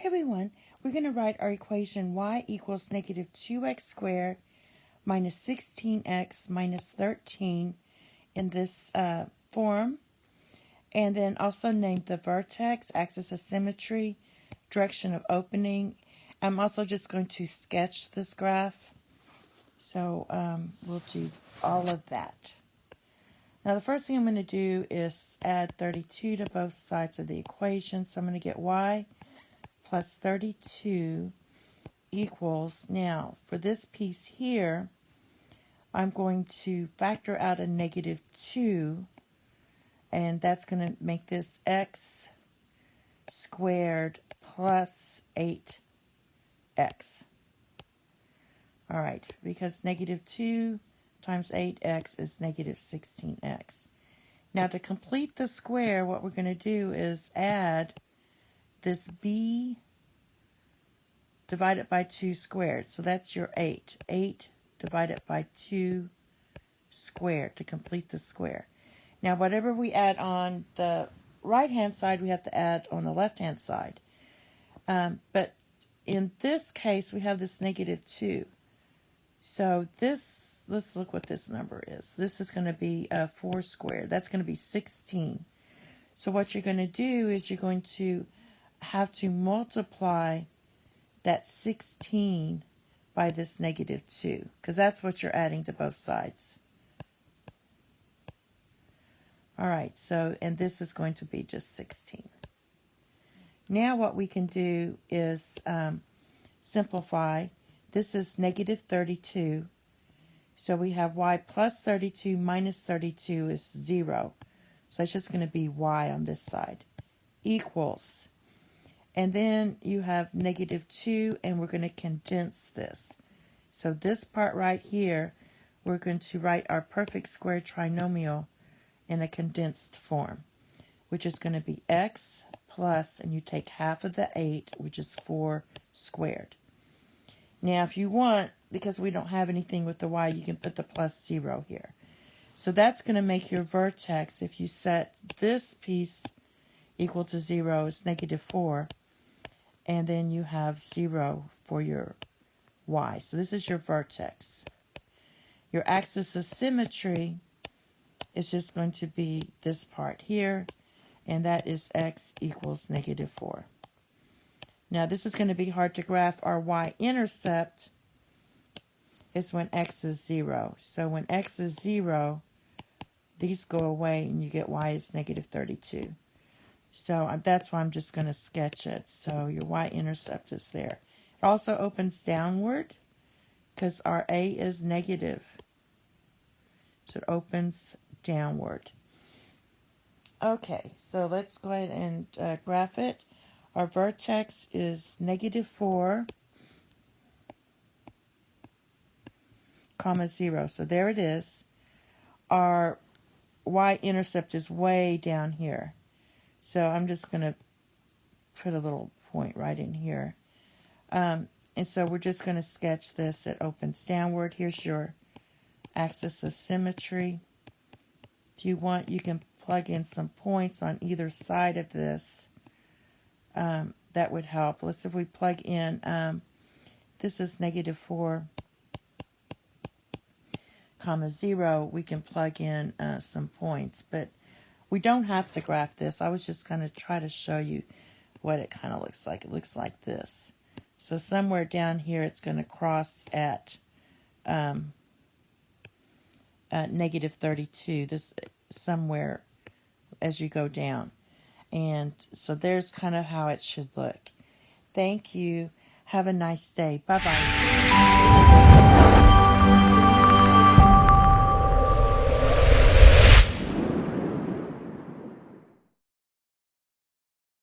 Hey everyone, we're going to write our equation y equals negative 2x squared minus 16x minus 13 in this form. And then also name the vertex, axis of symmetry, direction of opening. I'm also just going to sketch this graph. So we'll do all of that. Now the first thing I'm going to do is add 32 to both sides of the equation. So I'm going to get y plus 32 equals, now for this piece here, I'm going to factor out a negative 2, and that's going to make this x squared plus 8x. All right, because negative 2 times 8x is negative 16x. Now to complete the square, what we're going to do is add this b divided by 2 squared. So that's your 8. 8 divided by 2 squared to complete the square. Now whatever we add on the right-hand side, we have to add on the left-hand side. But in this case, we have this negative 2. So this, let's look what this number is. This is going to be 4 squared. That's going to be 16. So what you're going to do is you're going to have to multiply that 16 by this negative 2, because that's what you're adding to both sides. All right, so, and this is going to be just 16. Now what we can do is simplify. This is negative 32. So we have y plus 32 minus 32 is 0. So it's just going to be y on this side. Equals. And then you have negative 2, and we're going to condense this. So this part right here, we're going to write our perfect square trinomial in a condensed form, which is going to be x plus, and you take half of the 8, which is 4 squared. Now if you want, because we don't have anything with the y, you can put the plus 0 here. So that's going to make your vertex, if you set this piece equal to 0, it's negative 4. And then you have 0 for your y. So this is your vertex. Your axis of symmetry is just going to be this part here, and that is x equals negative 4. Now this is going to be hard to graph. Our y-intercept is when x is 0. So when x is 0, these go away and you get y is negative 32. So that's why I'm just going to sketch it. So your y-intercept is there. It also opens downward because our a is negative. So it opens downward. Okay, so let's go ahead and graph it. Our vertex is negative 4, comma 0. So there it is. Our y-intercept is way down here. So I'm just going to put a little point right in here. And so we're just going to sketch this. It opens downward. Here's your axis of symmetry. If you want, you can plug in some points on either side of this. That would help. Let's see if we plug in, this is negative 4, comma 0. We can plug in some points, but we don't have to graph this. I was just going to try to show you what it kind of looks like. It looks like this. So somewhere down here it's going to cross at negative 32. This somewhere as you go down. And so there's kind of how it should look. Thank you. Have a nice day. Bye-bye.